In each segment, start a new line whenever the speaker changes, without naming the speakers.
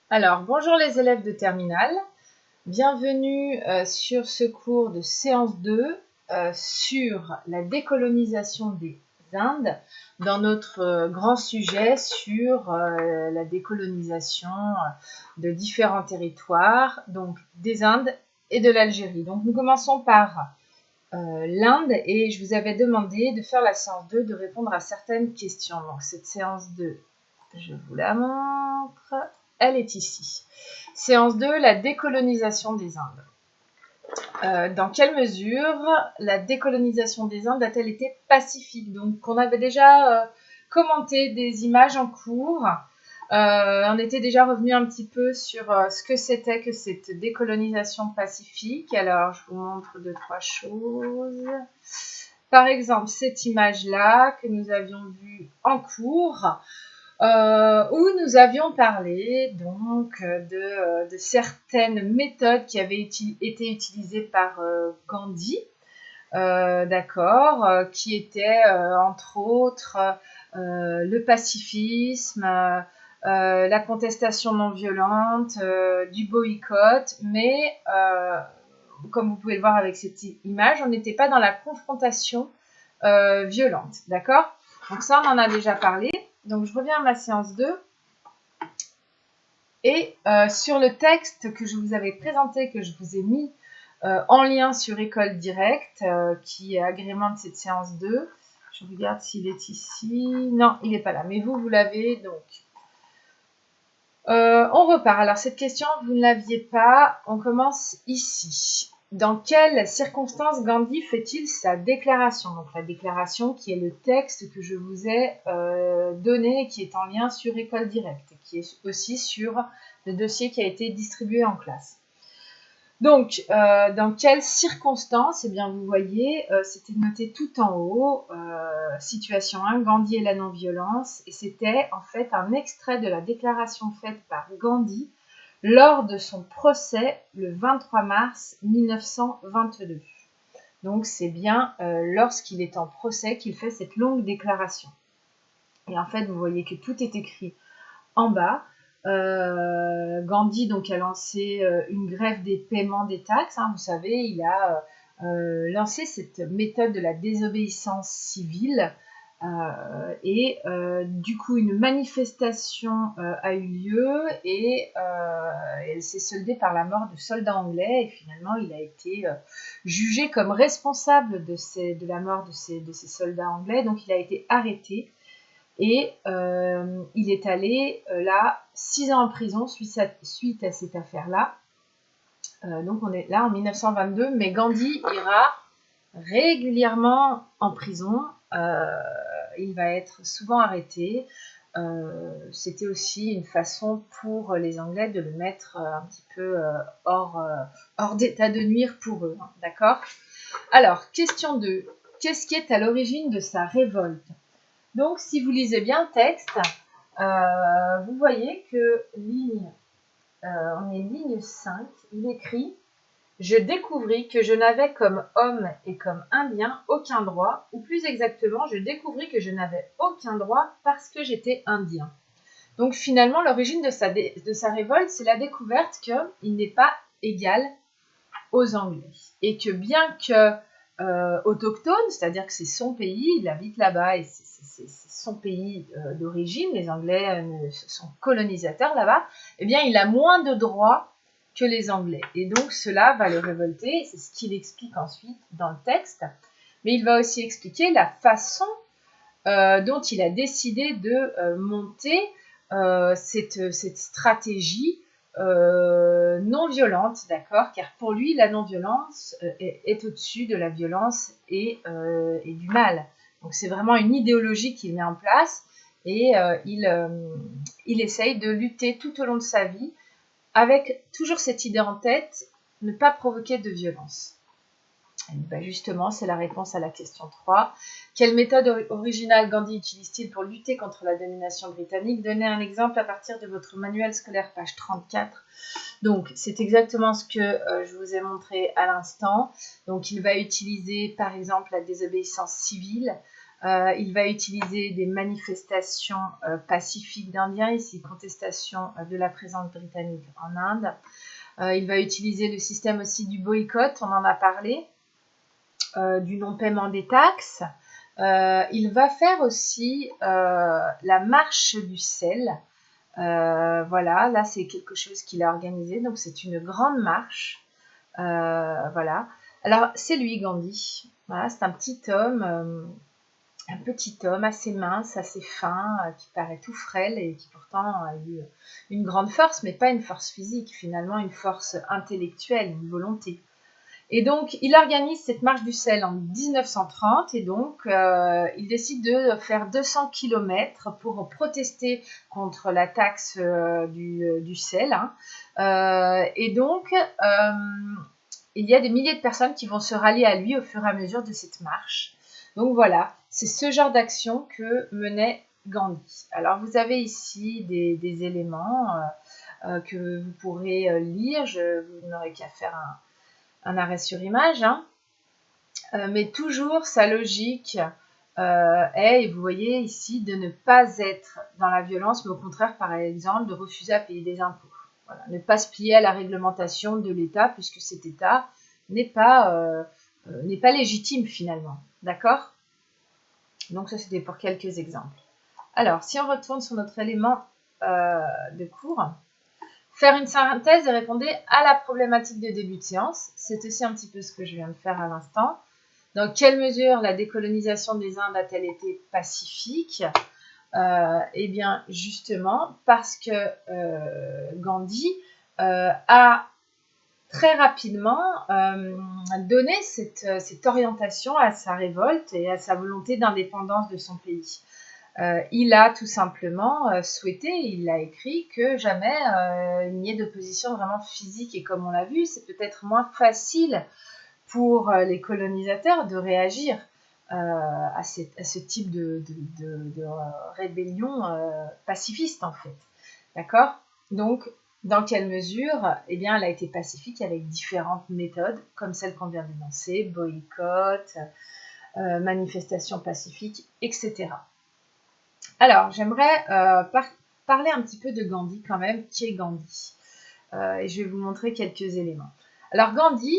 Alors, bonjour les élèves de terminale. Bienvenue sur ce cours de séance 2 sur la décolonisation des Indes dans notre grand sujet sur la décolonisation de différents territoires, donc des Indes et de l'Algérie. Donc nous commençons par l'Inde et je vous avais demandé de faire la séance 2, de répondre à certaines questions. Donc cette séance 2, je vous la montre, elle est ici. Séance 2, la décolonisation des Indes. Dans quelle mesure la décolonisation des Indes a-t-elle été pacifique? Donc on avait déjà commenté des images en cours. On était déjà revenu un petit peu sur ce que c'était que cette décolonisation pacifique. Alors, je vous montre 2-3 choses. Par exemple, cette image-là que nous avions vue en cours, où nous avions parlé donc de certaines méthodes qui avaient été utilisées par Gandhi, d'accord, qui étaient entre autres le pacifisme, la contestation non violente, du boycott, mais comme vous pouvez le voir avec cette image, on n'était pas dans la confrontation violente, d'accord? Donc ça, on en a déjà parlé. Donc je reviens à ma séance 2. Et sur le texte que je vous avais présenté, que je vous ai mis en lien sur École Directe, qui agrémente cette séance 2, je regarde s'il est ici. Non, il n'est pas là, mais vous l'avez donc. On repart. Alors cette question, vous ne l'aviez pas. On commence ici. Dans quelles circonstances Gandhi fait-il sa déclaration? Donc la déclaration qui est le texte que je vous ai donné et qui est en lien sur École Directe, qui est aussi sur le dossier qui a été distribué en classe. Donc, dans quelles circonstances? Eh bien, vous voyez, c'était noté tout en haut, situation 1, Gandhi et la non-violence, et c'était en fait un extrait de la déclaration faite par Gandhi lors de son procès le 23 mars 1922. Donc, c'est bien lorsqu'il est en procès qu'il fait cette longue déclaration. Et en fait, vous voyez que tout est écrit en bas. Gandhi donc a lancé une grève des paiements des taxes. Vous savez, il a lancé cette méthode de la désobéissance civile et du coup une manifestation a eu lieu et elle s'est soldée par la mort de soldats anglais et finalement il a été jugé comme responsable de la mort de ces soldats anglais. Donc il a été arrêté. Et il est allé là 6 ans en prison suite à cette affaire-là. Donc on est là en 1922, mais Gandhi ira régulièrement en prison. Il va être souvent arrêté. C'était aussi une façon pour les Anglais de le mettre un petit peu hors d'état de nuire pour eux. D'accord? Alors, question 2. Qu'est-ce qui est à l'origine de sa révolte? Donc, si vous lisez bien le texte, vous voyez que on est ligne 5, il écrit « Je découvris que je n'avais comme homme et comme indien aucun droit, ou plus exactement, je découvris que je n'avais aucun droit parce que j'étais indien. » Donc finalement, l'origine de sa révolte, c'est la découverte qu'il n'est pas égal aux Anglais. Et que bien que autochtone, c'est-à-dire que c'est son pays, il habite là-bas et c'est son pays d'origine, les Anglais sont colonisateurs là-bas, eh bien il a moins de droits que les Anglais. Et donc cela va le révolter, c'est ce qu'il explique ensuite dans le texte, mais il va aussi expliquer la façon dont il a décidé de monter cette stratégie non violente, d'accord? Car pour lui, la non-violence est au-dessus de la violence et du mal. Donc c'est vraiment une idéologie qu'il met en place et il essaye de lutter tout au long de sa vie avec toujours cette idée en tête, ne pas provoquer de violence. Et ben justement, c'est la réponse à la question 3. Quelle méthode originale Gandhi utilise-t-il pour lutter contre la domination britannique? Donnez un exemple à partir de votre manuel scolaire, page 34. Donc, c'est exactement ce que je vous ai montré à l'instant. Donc, il va utiliser, par exemple, la désobéissance civile. Il va utiliser des manifestations pacifiques d'Indiens, ici contestation de la présence britannique en Inde. Il va utiliser le système aussi du boycott, on en a parlé, du non-paiement des taxes. Il va faire aussi la marche du sel. Voilà, là c'est quelque chose qu'il a organisé, donc c'est une grande marche. Voilà. Alors c'est lui Gandhi. Voilà, c'est un petit homme assez mince, assez fin, qui paraît tout frêle et qui pourtant a eu une grande force, mais pas une force physique, finalement une force intellectuelle, une volonté. Et donc, il organise cette marche du sel en 1930 et donc, il décide de faire 200 km pour protester contre la taxe du sel. Et donc, il y a des milliers de personnes qui vont se rallier à lui au fur et à mesure de cette marche. Donc voilà, c'est ce genre d'action que menait Gandhi. Alors, vous avez ici des éléments que vous pourrez lire. Vous n'aurez qu'à faire un arrêt sur image, mais toujours sa logique est, et vous voyez ici, de ne pas être dans la violence, mais au contraire, par exemple, de refuser à payer des impôts. Voilà. Ne pas se plier à la réglementation de l'État, puisque cet État n'est pas légitime finalement. D'accord? Donc ça, c'était pour quelques exemples. Alors, si on retourne sur notre élément de cours, faire une synthèse et répondre à la problématique de début de séance. C'est aussi un petit peu ce que je viens de faire à l'instant. Dans quelle mesure la décolonisation des Indes a-t-elle été pacifique? Eh bien, justement, parce que Gandhi a très rapidement donné cette orientation à sa révolte et à sa volonté d'indépendance de son pays. Il a tout simplement souhaité, il l'a écrit, que jamais il n'y ait d'opposition vraiment physique. Et comme on l'a vu, c'est peut-être moins facile pour les colonisateurs de réagir à ce type de rébellion pacifiste, en fait. D'accord? Donc, dans quelle mesure? Eh bien, elle a été pacifique avec différentes méthodes, comme celle qu'on vient d'énoncer, boycott, manifestation pacifique, etc. Alors, j'aimerais parler un petit peu de Gandhi quand même. Qui est Gandhi? Et je vais vous montrer quelques éléments. Alors, Gandhi,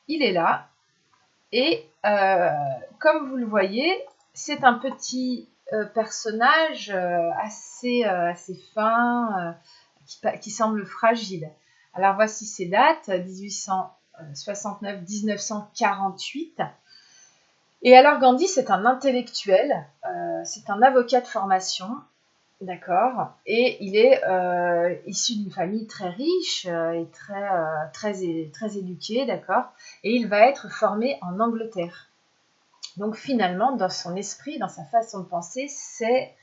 il est là. Et comme vous le voyez, c'est un petit personnage assez fin, qui semble fragile. Alors, voici ses dates, 1869-1948. Et alors, Gandhi, c'est un intellectuel, c'est un avocat de formation, d'accord, et il est issu d'une famille très riche et très éduquée, d'accord, et il va être formé en Angleterre. Donc finalement, dans son esprit, dans sa façon de penser, c'est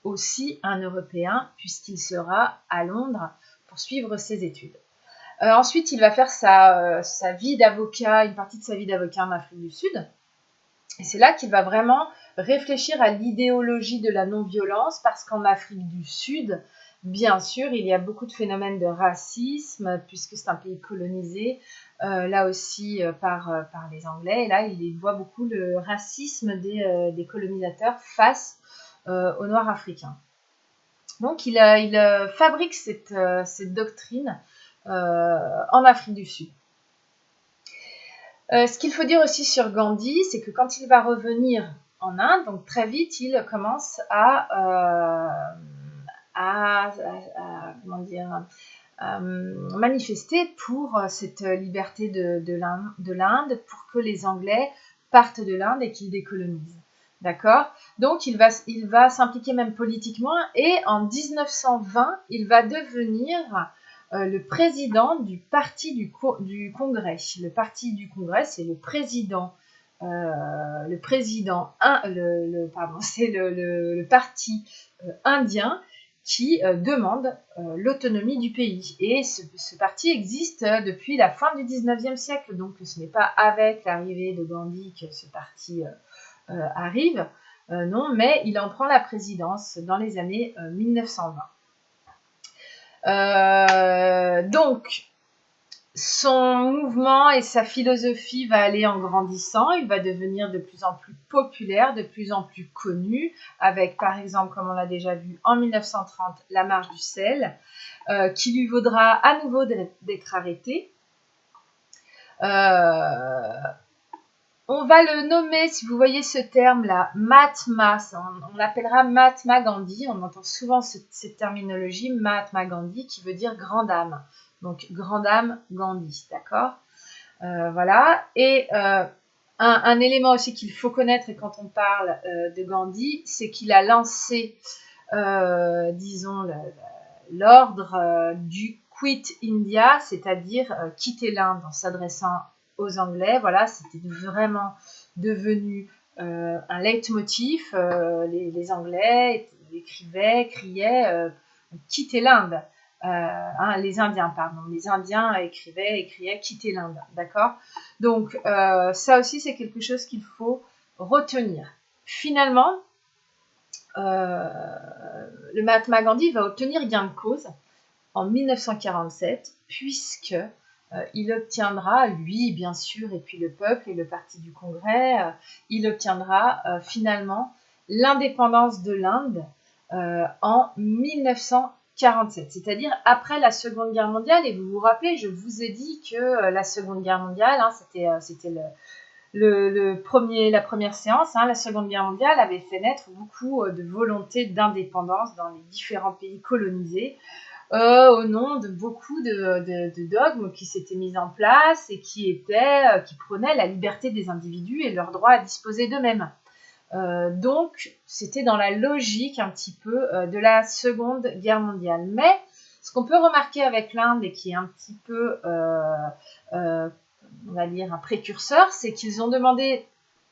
aussi un Européen, puisqu'il sera à Londres pour suivre ses études. Ensuite, il va faire sa vie d'avocat, une partie de sa vie d'avocat en Afrique du Sud. Et c'est là qu'il va vraiment réfléchir à l'idéologie de la non-violence, parce qu'en Afrique du Sud, bien sûr, il y a beaucoup de phénomènes de racisme, puisque c'est un pays colonisé, là aussi par les Anglais. Et là, il voit beaucoup le racisme des colonisateurs face aux Noirs africains. Donc, il fabrique cette doctrine en Afrique du Sud. Ce qu'il faut dire aussi sur Gandhi, c'est que quand il va revenir en Inde, donc très vite, il commence à manifester pour cette liberté de l'Inde, pour que les Anglais partent de l'Inde et qu'ils décolonisent. D'accord? Donc, il va s'impliquer même politiquement, et en 1920, il va devenir le président du parti du Congrès. Le parti du Congrès, c'est le parti indien qui demande l'autonomie du pays. Et ce parti existe depuis la fin du 19e siècle, donc ce n'est pas avec l'arrivée de Gandhi que ce parti arrive, non, mais il en prend la présidence dans les années 1920. Donc, son mouvement et sa philosophie va aller en grandissant, il va devenir de plus en plus populaire, de plus en plus connu, avec par exemple, comme on l'a déjà vu en 1930, la marche du sel, qui lui vaudra à nouveau d'être arrêté. On va le nommer, si vous voyez ce terme-là, Mahatma, on l'appellera Mahatma Gandhi, on entend souvent cette terminologie, Mahatma Gandhi, qui veut dire grande âme. Donc, grande âme Gandhi, d'accord, voilà. Et un élément aussi qu'il faut connaître quand on parle de Gandhi, c'est qu'il a lancé, disons, l'ordre du Quit India, c'est-à-dire quitter l'Inde en s'adressant aux Anglais. Voilà, c'était vraiment devenu un leitmotiv. Les Anglais écrivaient, criaient quitter l'Inde. Les Indiens, pardon. Les Indiens criaient quitter l'Inde. D'accord? Donc, ça aussi, c'est quelque chose qu'il faut retenir. Finalement, le Mahatma Gandhi va obtenir gain de cause en 1947, puisque il obtiendra, lui bien sûr, et puis le peuple et le parti du Congrès, il obtiendra finalement l'indépendance de l'Inde en 1947, c'est-à-dire après la Seconde Guerre mondiale. Et vous vous rappelez, je vous ai dit que la Seconde Guerre mondiale, c'était la première séance, la Seconde Guerre mondiale avait fait naître beaucoup de volonté d'indépendance dans les différents pays colonisés, au nom de beaucoup de dogmes qui s'étaient mis en place et qui prônaient la liberté des individus et leur droit à disposer d'eux-mêmes. Donc, c'était dans la logique un petit peu de la Seconde Guerre mondiale. Mais ce qu'on peut remarquer avec l'Inde et qui est un petit peu, on va dire, un précurseur, c'est qu'ils ont demandé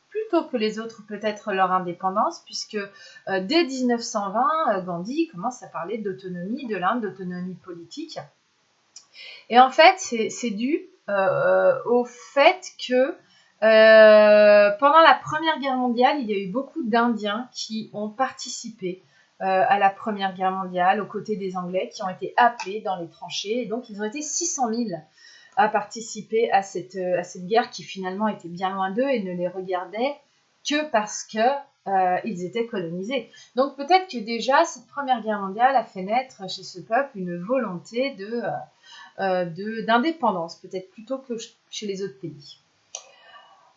plutôt que les autres peut-être leur indépendance, puisque dès 1920, Gandhi commence à parler d'autonomie de l'Inde, d'autonomie politique. Et en fait, c'est dû au fait que pendant la Première Guerre mondiale, il y a eu beaucoup d'Indiens qui ont participé à la Première Guerre mondiale aux côtés des Anglais, qui ont été appelés dans les tranchées. Et donc, ils ont été 600 000 à participer à cette guerre qui finalement était bien loin d'eux et ne les regardait que parce qu'ils étaient colonisés. Donc peut-être que déjà cette Première Guerre mondiale a fait naître chez ce peuple une volonté d'indépendance, peut-être plutôt que chez les autres pays.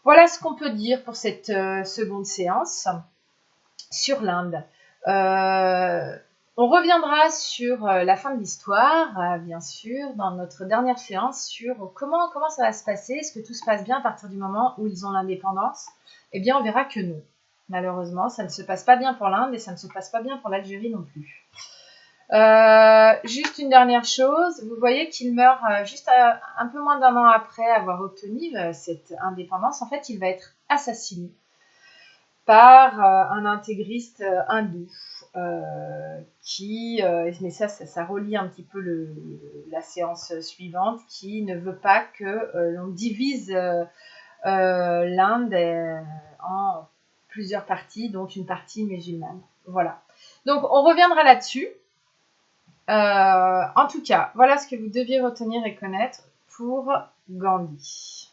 Voilà ce qu'on peut dire pour cette seconde séance sur l'Inde. On reviendra sur la fin de l'histoire, bien sûr, dans notre dernière séance, sur comment ça va se passer. Est-ce que tout se passe bien à partir du moment où ils ont l'indépendance? Eh bien, on verra que non. Malheureusement, ça ne se passe pas bien pour l'Inde et ça ne se passe pas bien pour l'Algérie non plus. Juste une dernière chose, vous voyez qu'il meurt juste un peu moins d'un an après avoir obtenu cette indépendance. En fait, il va être assassiné par un intégriste hindou mais ça relie un petit peu la séance suivante, qui ne veut pas que l'on divise l'Inde en plusieurs parties, dont une partie musulmane. Voilà. Donc, on reviendra là-dessus. En tout cas, voilà ce que vous deviez retenir et connaître pour Gandhi.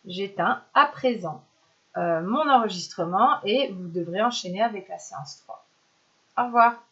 J'éteins à présent mon enregistrement et vous devrez enchaîner avec la séance 3. Au revoir.